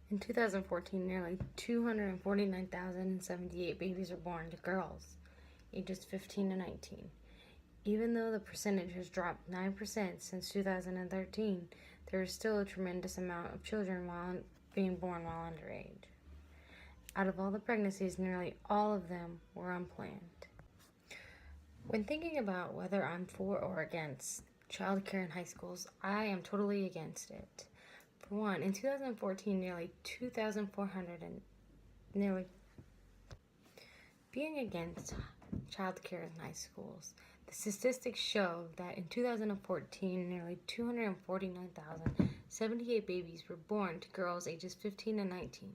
In 2014, nearly 249,078 babies were born to girls ages 15 to 19. Even though the percentage has dropped 9% since 2013, there is still a tremendous amount of children being born while underage. Out of all the pregnancies, nearly all of them were unplanned. When thinking about whether I'm for or against childcare in high schools, I am totally against it. For one, in 2014, nearly 2,400 and nearly being against childcare in high schools. The statistics show that in 2014, nearly 249,078 babies were born to girls ages 15 to 19.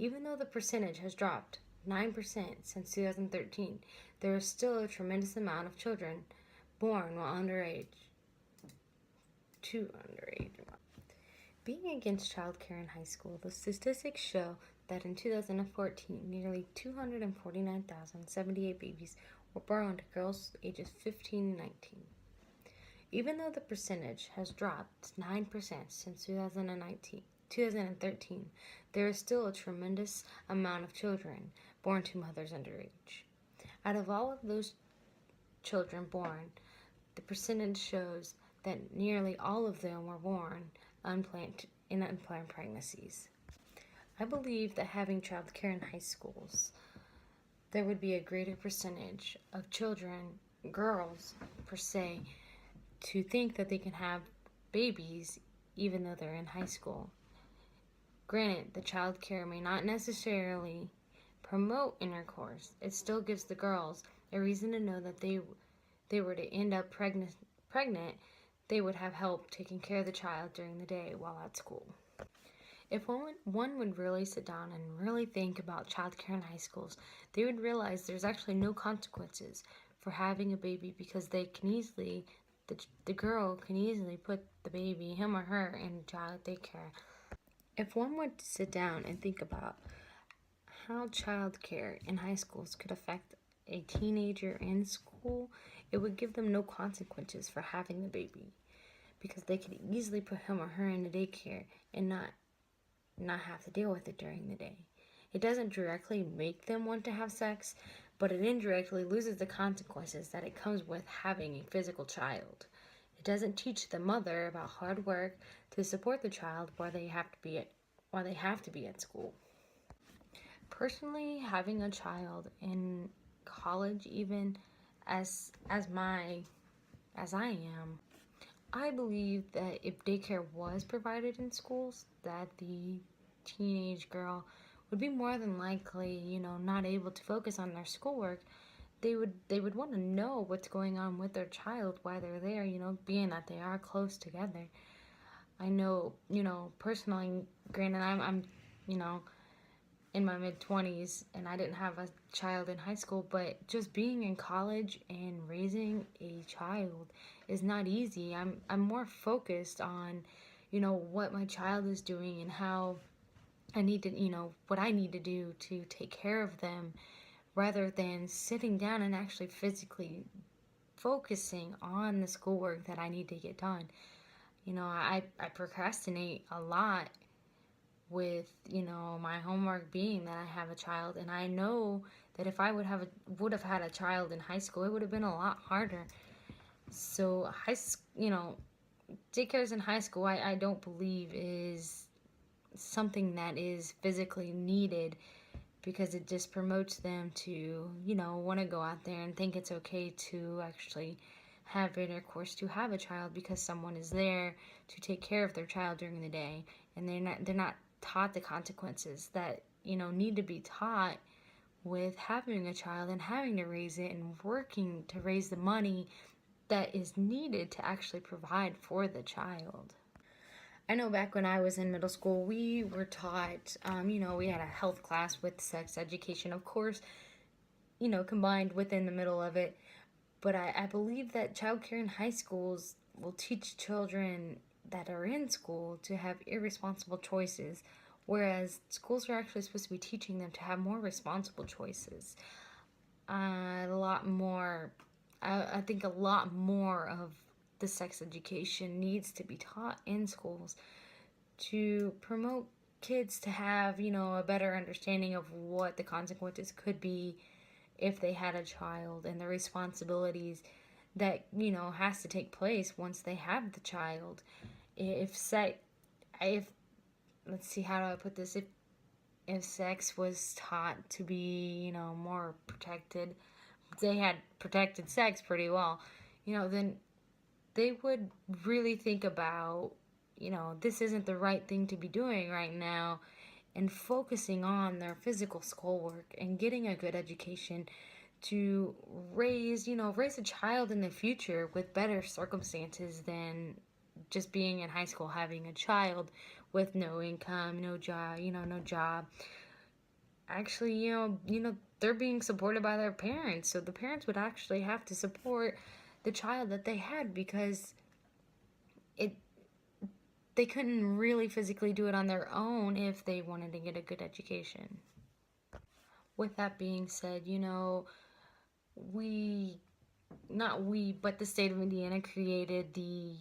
Even though the percentage has dropped 9% since 2013, there is still a tremendous amount of children born while underage. Being against childcare in high school, the statistics show that in 2014, nearly 249,078 babies were born to girls ages 15 to 19. Even though the percentage has dropped 9% since 2013, there is still a tremendous amount of children born to mothers underage. Out of all of those children born, the percentage shows that nearly all of them were born unplanned pregnancies. I believe that having childcare in high schools, there would be a greater percentage of children, girls per se, to think that they can have babies even though they're in high school. Granted, the childcare may not necessarily promote intercourse. It still gives the girls a reason to know that they were to end up pregnant, they would have help taking care of the child during the day while at school. If one would really sit down and really think about childcare in high schools, they would realize there's actually no consequences for having a baby because they can easily, the girl can easily put the baby, him or her, in child daycare. If one would sit down and think about how childcare in high schools could affect a teenager in school, it would give them no consequences for having the baby because they could easily put him or her in the daycare and not have to deal with it during the day. It doesn't directly make them want to have sex, but it indirectly loses the consequences that it comes with having a physical child. It doesn't teach the mother about hard work to support the child while they have to be at school. Personally, having a child in college, even as I am, I believe that if daycare was provided in schools, that the teenage girl would be more than likely, not able to focus on their schoolwork. They would want to know what's going on with their child while they're there, being that they are close together. I know, personally, granted, I'm in my mid-20s and I didn't have a child in high school, but just being in college and raising a child is not easy. I'm more focused on, what my child is doing and how I need to, what I need to do to take care of them rather than sitting down and actually physically focusing on the schoolwork that I need to get done. I procrastinate a lot with my homework being that I have a child, and I know that if I would have had a child in high school, it would have been a lot harder. So daycares in high school, I don't believe is something that is physically needed because it just promotes them to want to go out there and think it's okay to actually have intercourse, to have a child because someone is there to take care of their child during the day, and they're not taught the consequences that need to be taught with having a child and having to raise it and working to raise the money that is needed to actually provide for the child. I know back when I was in middle school, we were taught, we had a health class with sex education, of course, combined within the middle of it. But I believe that childcare in high schools will teach children that are in school to have irresponsible choices, whereas schools are actually supposed to be teaching them to have more responsible choices. A lot more, I think a lot more of the sex education needs to be taught in schools to promote kids to have, a better understanding of what the consequences could be if they had a child, and the responsibilities that, has to take place once they have the child. If sex, if let's see, how do I put this? If sex was taught to be, more protected, they had protected sex pretty well, then they would really think about, this isn't the right thing to be doing right now, and focusing on their physical schoolwork and getting a good education to raise a child in the future with better circumstances than just being in high school having a child with no income, no job, no job. Actually, they're being supported by their parents, so the parents would actually have to support the child that they had, because it they couldn't really physically do it on their own if they wanted to get a good education. With that being said, we not we but the state of Indiana created the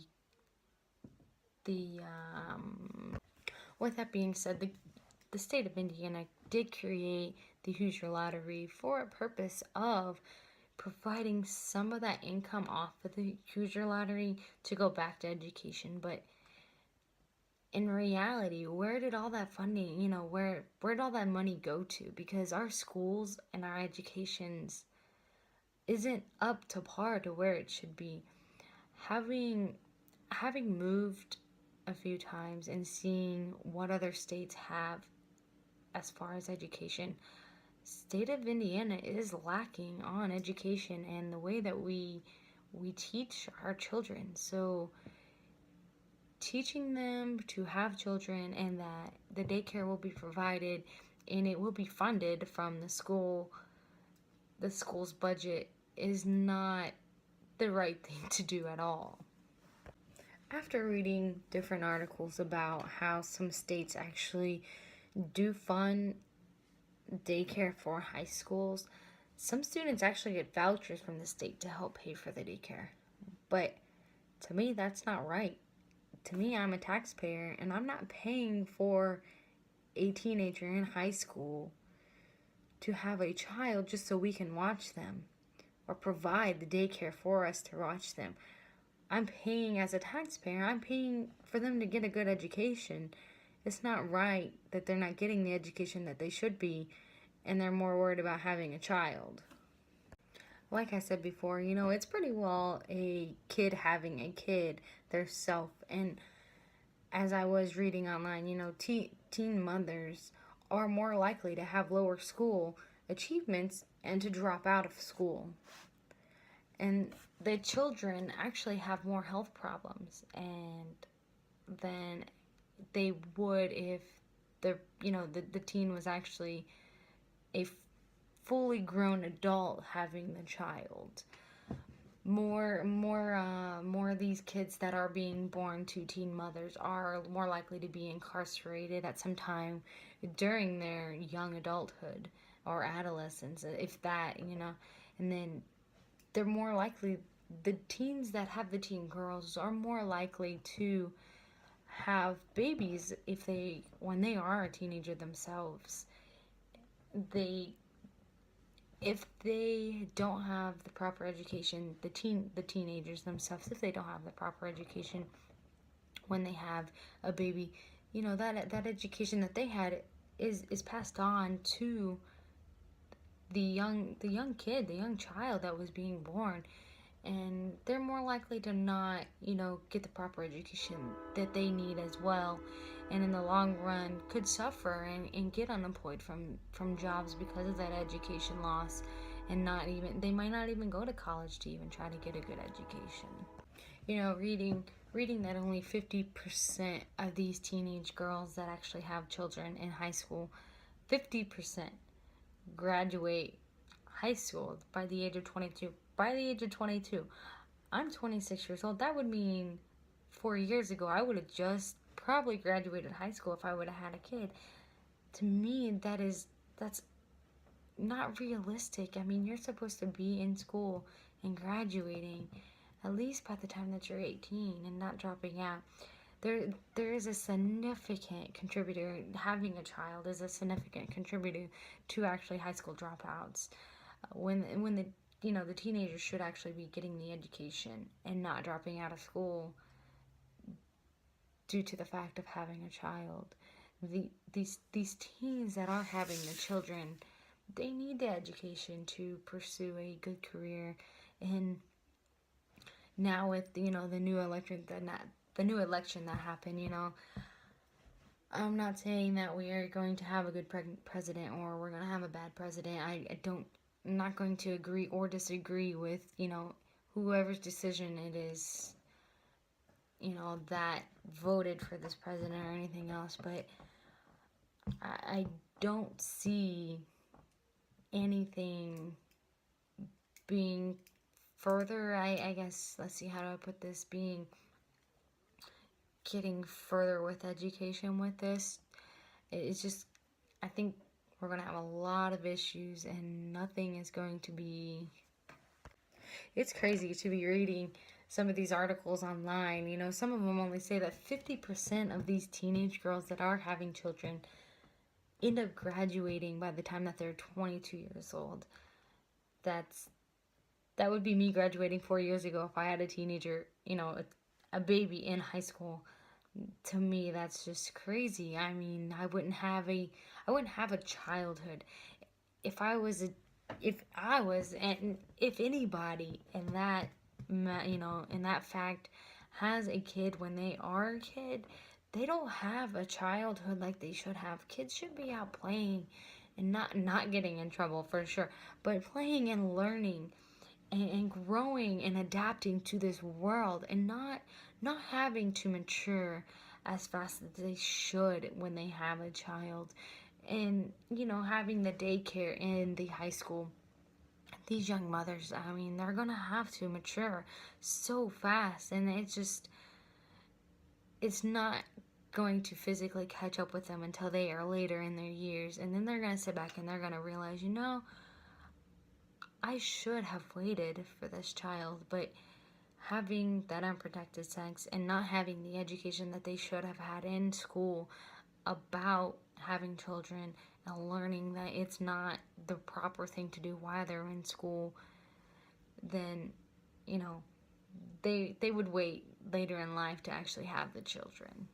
with that being said, the state of Indiana did create the Hoosier Lottery for a purpose of providing some of that income off of the Hoosier Lottery to go back to education. But in reality, where did all that funding, where did all that money go to? Because our schools and our educations isn't up to par to where it should be. Having moved a few times and seeing what other states have as far as education, state of Indiana is lacking on education and the way that we teach our children. So teaching them to have children, and that the daycare will be provided and it will be funded from the school's budget, is not the right thing to do at all. After reading different articles about how some states actually do fund daycare for high schools, some students actually get vouchers from the state to help pay for the daycare. But to me, that's not right. To me, I'm a taxpayer and I'm not paying for a teenager in high school to have a child just so we can watch them or provide the daycare for us to watch them. I'm paying as a taxpayer, I'm paying for them to get a good education. It's not right that they're not getting the education that they should be, and they're more worried about having a child. Like I said before, it's pretty well a kid having a kid theirself. And as I was reading online, teen mothers are more likely to have lower school achievements and to drop out of school. And the children actually have more health problems and than they would if the teen was actually a fully grown adult having the child. More of these kids that are being born to teen mothers are more likely to be incarcerated at some time during their young adulthood or adolescence, if that, and then they're more likely, the teens that have the teen girls are more likely to have babies when they are a teenager themselves. If they don't have the proper education, the teenagers themselves, if they don't have the proper education when they have a baby, that education that they had is passed on to the young kid, the young child that was being born, and they're more likely to not, get the proper education that they need as well, and in the long run could suffer and get unemployed from jobs because of that education loss, and they might not even go to college to even try to get a good education. Reading that only 50% of these teenage girls that actually have children in high school, 50% graduate high school by the age of 22. By the age of 22, I'm 26 years old. That would mean 4 years ago I would have just probably graduated high school if I would have had a kid. To me, that's not realistic. I mean, you're supposed to be in school and graduating at least by the time that you're 18 and not dropping out. there is a significant contributor. Having a child is a significant contributor to actually high school dropouts. When the the teenagers should actually be getting the education and not dropping out of school due to the fact of having a child. These teens that are having the children, they need the education to pursue a good career. And now with the new election that happened, I'm not saying that we are going to have a good president or we're going to have a bad president. I'm not going to agree or disagree with whoever's decision it is, that voted for this president or anything else, but I don't see anything being further, I guess, let's see, how do I put this, getting further with education with this. It's just, I think we're going to have a lot of issues and nothing is going to be, it's crazy to be reading some of these articles online. Some of them only say that 50% of these teenage girls that are having children end up graduating by the time that they're 22 years old. That would be me graduating 4 years ago if I had a teenager, a baby in high school. To me, that's just crazy. I mean, I wouldn't have a childhood if and if anybody in that in that fact has a kid when they are a kid, they don't have a childhood like they should have. Kids should be out playing and not getting in trouble for sure, but playing and learning and growing and adapting to this world, and not having to mature as fast as they should when they have a child. And having the daycare in the high school, these young mothers, I mean, they're gonna have to mature so fast, and it's not going to physically catch up with them until they are later in their years. And then they're gonna sit back and they're gonna realize, I should have waited for this child. But having that unprotected sex and not having the education that they should have had in school about having children and learning that it's not the proper thing to do while they're in school, then they would wait later in life to actually have the children.